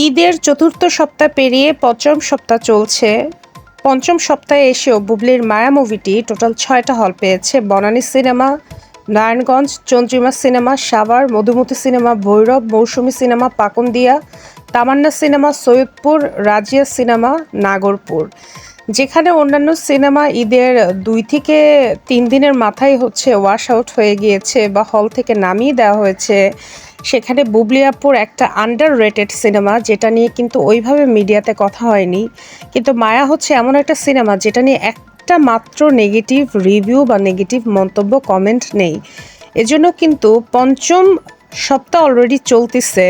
ঈদের চতুর্থ সপ্তাহ পেরিয়ে পঞ্চম সপ্তাহ চলছে। পঞ্চম সপ্তাহে এসেও বুবলির মায়া মুভিটি টোটাল ৬টা হল পেয়েছে। Banani cinema, Narayanganj, Chandrima cinema, Savar, Madhumati cinema, Bhairab, Mousumi cinema, Pakundia, Tamanna cinema, Saidpur, Razia cinema, Nagarpur. যেখানে অন্যান্য সিনেমা ঈদের ২ থেকে ৩ দিনের মাথায় ওয়াশ আউট হয়ে গিয়েছে বা হল থেকে নামিয়ে দেওয়া হয়েছে, সেখানে বুবলি আপুর একটা আন্ডার রেটেড সিনেমা, যেটা নিয়ে কিন্তু ওইভাবে মিডিয়াতে কথা হয়নি। কিন্তু মায়া এমন একটা সিনেমা যেটা নিয়ে একটা মাত্র নেগেটিভ রিভিউ বা নেগেটিভ মন্তব্য কমেন্ট নেই। এজন্য কিন্তু পঞ্চম সপ্তাহ অলরেডি চলতেছে,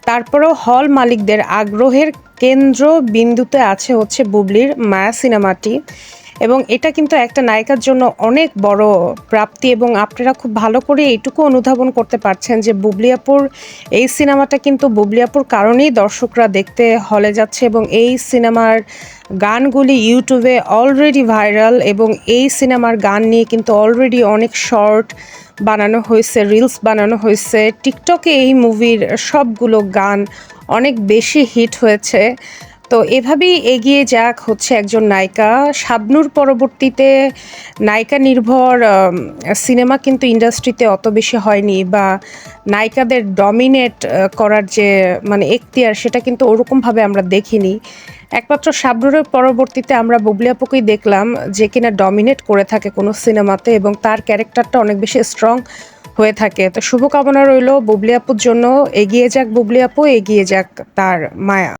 তারপরেও হল মালিকদের আগ্রহের কেন্দ্র বিন্দুতে আছে বুবলির মায়া সিনেমাটি। এবং এটা কিন্তু একটা নায়িকার জন্য অনেক বড় প্রাপ্তি, এবং আপনারা খুব ভালো করে এইটুকু অনুধাবন করতে পারছেন যে বুবলি আপুর এই সিনেমাটা কিন্তু বুবলি আপুর কারণেই দর্শকরা দেখতে হলে যাচ্ছে, এবং এই সিনেমার গানগুলি ইউটিউবে অলরেডি ভাইরাল, এবং এই সিনেমার গান নিয়ে কিন্তু অলরেডি অনেক শর্ট বানানো হয়েছে, রিলস বানানো হয়েছে। টিকটকে এই মুভির সবগুলো গান অনেক বেশি হিট হয়েছে। তো এভাবেই এগিয়ে যাক একজন নায়িকা। শাবনূর পরবর্তীতে নায়িকা নির্ভর সিনেমা কিন্তু ইন্ডাস্ট্রিতে অত বেশি হয়নি, বা নায়িকাদের ডমিনেট করার যে এখতিয়ার, সেটা কিন্তু ওরকমভাবে আমরা দেখিনি। একমাত্র শাবনূরের পরবর্তীতে আমরা বুবলি আপুকেই দেখলাম যে কিনা ডমিনেট করে থাকে কোনো সিনেমাতে, এবং তার ক্যারেক্টারটা অনেক বেশি স্ট্রং হয়ে থাকে। তো শুভকামনা রইল বুবলি আপুর জন্য। এগিয়ে যাক বুবলি আপু, এগিয়ে যাক তার মায়া।